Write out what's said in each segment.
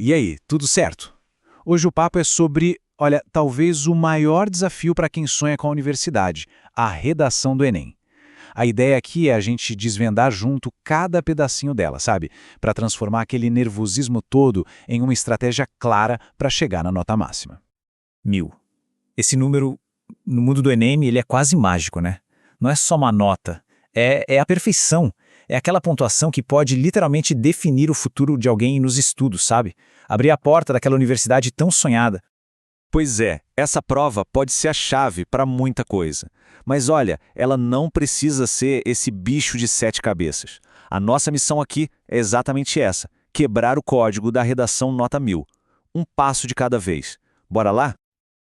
E aí, tudo certo? Hoje o papo é sobre, olha, talvez o maior desafio para quem sonha com a universidade, a redação do Enem. A ideia aqui é a gente desvendar junto cada pedacinho dela, sabe? Para transformar aquele nervosismo todo em uma estratégia clara para chegar na nota máxima. 1000. Esse número, no mundo do Enem, ele é quase mágico, né? Não é só uma nota, é a perfeição. É aquela pontuação que pode literalmente definir o futuro de alguém nos estudos, sabe? Abrir a porta daquela universidade tão sonhada. Pois é, essa prova pode ser a chave para muita coisa. Mas olha, ela não precisa ser esse bicho de 7 cabeças. A nossa missão aqui é exatamente essa: quebrar o código da redação nota 1000. Um passo de cada vez. Bora lá?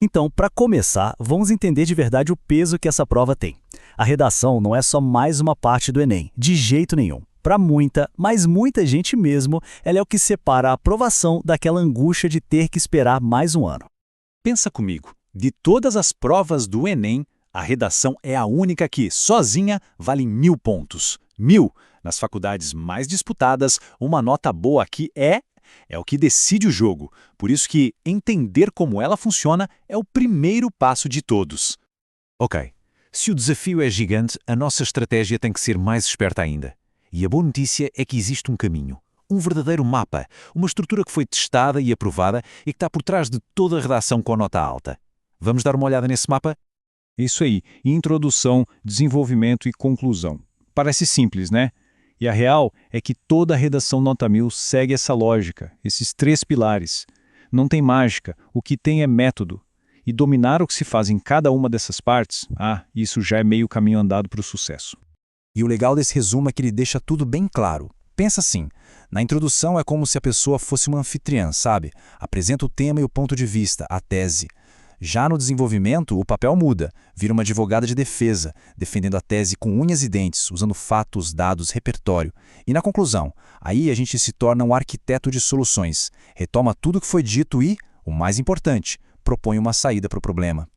Então, para começar, vamos entender de verdade o peso que essa prova tem. A redação não é só mais uma parte do Enem, de jeito nenhum. Para muita, mas muita gente mesmo, ela é o que separa a aprovação daquela angústia de ter que esperar mais um ano. Pensa comigo, de todas as provas do Enem, a redação é a única que, sozinha, vale 1000 pontos. 1000! Nas faculdades mais disputadas, uma nota boa aqui é o que decide o jogo. Por isso que entender como ela funciona é o primeiro passo de todos. Ok, se o desafio é gigante, a nossa estratégia tem que ser mais esperta ainda. E a boa notícia é que existe um caminho. Um verdadeiro mapa, uma estrutura que foi testada e aprovada e que está por trás de toda a redação com nota alta. Vamos dar uma olhada nesse mapa? Isso aí, introdução, desenvolvimento e conclusão. Parece simples, né? E a real é que toda a redação nota 1000 segue essa lógica, esses 3 pilares. Não tem mágica, o que tem é método. E dominar o que se faz em cada uma dessas partes, isso já é meio caminho andado para o sucesso. E o legal desse resumo é que ele deixa tudo bem claro. Pensa assim, na introdução é como se a pessoa fosse uma anfitriã, sabe? Apresenta o tema e o ponto de vista, a tese. Já no desenvolvimento, o papel muda, vira uma advogada de defesa, defendendo a tese com unhas e dentes, usando fatos, dados, repertório. E na conclusão, aí a gente se torna um arquiteto de soluções, retoma tudo o que foi dito e, o mais importante, propõe uma saída para o problema.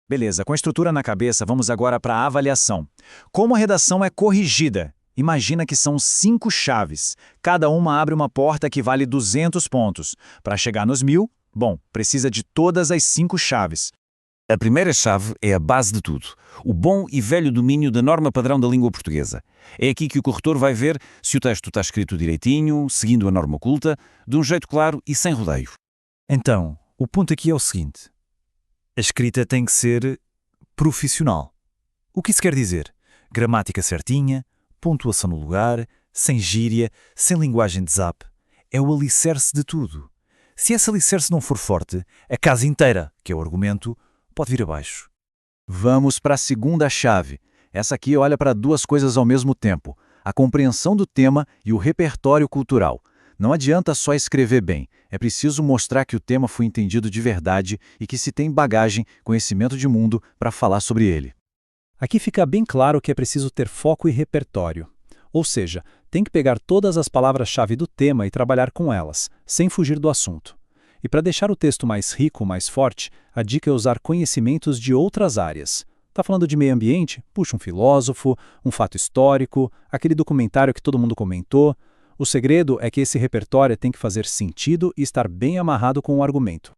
Beleza, com a estrutura na cabeça, vamos agora para a avaliação. Como a redação é corrigida? Imagina que são 5 chaves. Cada uma abre uma porta que vale 200 pontos. Para chegar nos 1000, precisa de todas as 5 chaves. A primeira chave é a base de tudo: o bom e velho domínio da norma padrão da língua portuguesa. É aqui que o corretor vai ver se o texto está escrito direitinho, seguindo a norma oculta, de um jeito claro e sem rodeio. Então, o ponto aqui é o seguinte: a escrita tem que ser profissional. O que isso quer dizer? Gramática certinha, pontuação no lugar, sem gíria, sem linguagem de zap. É o alicerce de tudo. Se esse alicerce não for forte, a casa inteira, que é o argumento, pode vir abaixo. Vamos para a segunda chave. Essa aqui olha para 2 coisas ao mesmo tempo: a compreensão do tema e o repertório cultural. Não adianta só escrever bem, é preciso mostrar que o tema foi entendido de verdade e que se tem bagagem, conhecimento de mundo para falar sobre ele. Aqui fica bem claro que é preciso ter foco e repertório. Ou seja, tem que pegar todas as palavras-chave do tema e trabalhar com elas, sem fugir do assunto. E para deixar o texto mais rico, mais forte, a dica é usar conhecimentos de outras áreas. Tá falando de meio ambiente? Puxa um filósofo, um fato histórico, aquele documentário que todo mundo comentou. O segredo é que esse repertório tem que fazer sentido e estar bem amarrado com o argumento.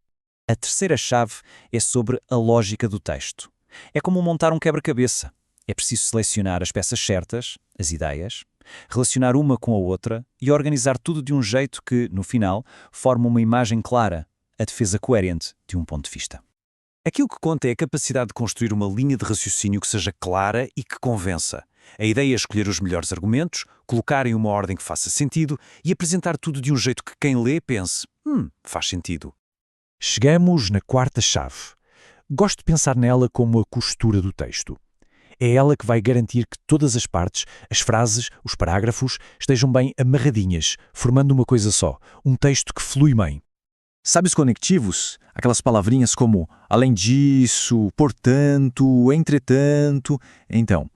A terceira chave é sobre a lógica do texto. É como montar um quebra-cabeça. É preciso selecionar as peças certas, as ideias, relacionar uma com a outra e organizar tudo de um jeito que, no final, forma uma imagem clara, a defesa coerente de um ponto de vista. Aqui o que conta é a capacidade de construir uma linha de raciocínio que seja clara e que convença. A ideia é escolher os melhores argumentos, colocar em uma ordem que faça sentido e apresentar tudo de um jeito que quem lê pense, faz sentido. Chegamos na quarta chave. Gosto de pensar nela como a costura do texto. É ela que vai garantir que todas as partes, as frases, os parágrafos, estejam bem amarradinhas, formando uma coisa só, um texto que flui bem. Sabe os conectivos? Aquelas palavrinhas como além disso, portanto, entretanto. Então,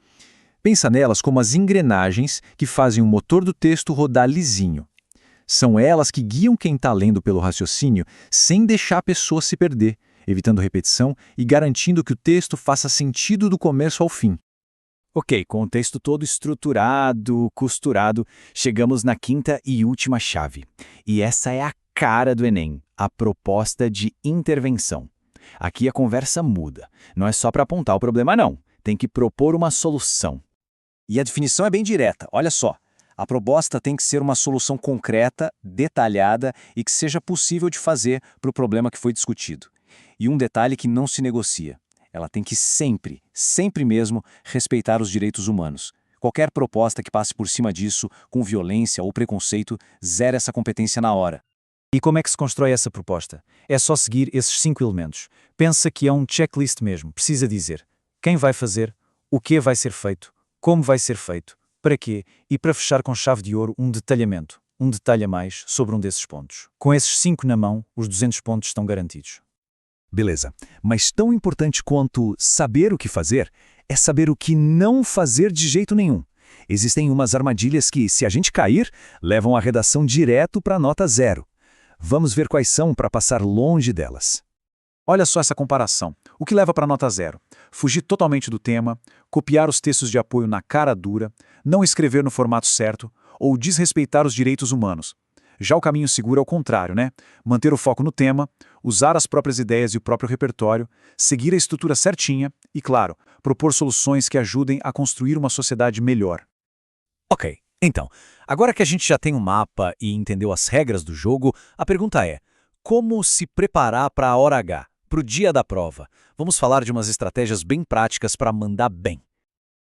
pensa nelas como as engrenagens que fazem o motor do texto rodar lisinho. São elas que guiam quem está lendo pelo raciocínio sem deixar a pessoa se perder, evitando repetição e garantindo que o texto faça sentido do começo ao fim. Ok, com o texto todo estruturado, costurado, chegamos na quinta e última chave. E essa é a cara do Enem, a proposta de intervenção. Aqui a conversa muda. Não é só para apontar o problema, não. Tem que propor uma solução. E a definição é bem direta, olha só. A proposta tem que ser uma solução concreta, detalhada e que seja possível de fazer para o problema que foi discutido. E um detalhe que não se negocia. Ela tem que sempre, sempre mesmo, respeitar os direitos humanos. Qualquer proposta que passe por cima disso, com violência ou preconceito, zera essa competência na hora. E como é que se constrói essa proposta? É só seguir esses 5 elementos. Pensa que é um checklist mesmo. Precisa dizer quem vai fazer, o que vai ser feito, como vai ser feito, para quê e para fechar com chave de ouro um detalhamento, um detalhe a mais sobre um desses pontos. Com esses 5 na mão, os 200 pontos estão garantidos. Beleza, mas tão importante quanto saber o que fazer é saber o que não fazer de jeito nenhum. Existem umas armadilhas que, se a gente cair, levam a redação direto para a nota 0. Vamos ver quais são para passar longe delas. Olha só essa comparação. O que leva para a nota 0? Fugir totalmente do tema, copiar os textos de apoio na cara dura, não escrever no formato certo ou desrespeitar os direitos humanos. Já o caminho seguro é o contrário, né? Manter o foco no tema, usar as próprias ideias e o próprio repertório, seguir a estrutura certinha e, claro, propor soluções que ajudem a construir uma sociedade melhor. Ok, então, agora que a gente já tem um mapa e entendeu as regras do jogo, a pergunta é: como se preparar para a hora H, para o dia da prova? Vamos falar de umas estratégias bem práticas para mandar bem.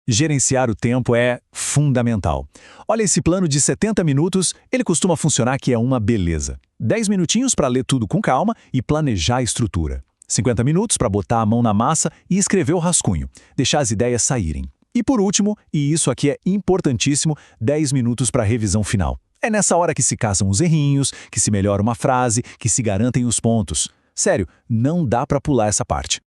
Gerenciar o tempo é fundamental. Olha esse plano de 70 minutos, ele costuma funcionar que é uma beleza. 10 minutinhos para ler tudo com calma e planejar a estrutura. 50 minutos para botar a mão na massa e escrever o rascunho, deixar as ideias saírem. E por último, e isso aqui é importantíssimo, 10 minutos para a revisão final. É nessa hora que se casam os errinhos, que se melhora uma frase, que se garantem os pontos. Sério, não dá para pular essa parte.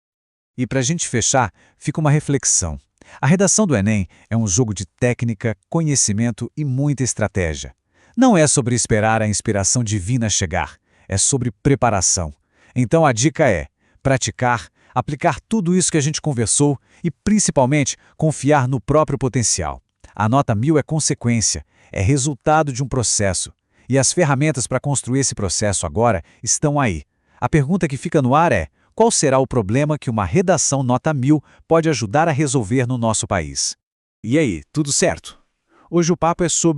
E para a gente fechar, fica uma reflexão. A redação do Enem é um jogo de técnica, conhecimento e muita estratégia. Não é sobre esperar a inspiração divina chegar, é sobre preparação. Então a dica é praticar, aplicar tudo isso que a gente conversou e, principalmente, confiar no próprio potencial. A nota 1000 é consequência, é resultado de um processo. E as ferramentas para construir esse processo agora estão aí. A pergunta que fica no ar é: qual será o problema que uma redação nota 1000 pode ajudar a resolver no nosso país? E aí, tudo certo? Hoje o papo é sobre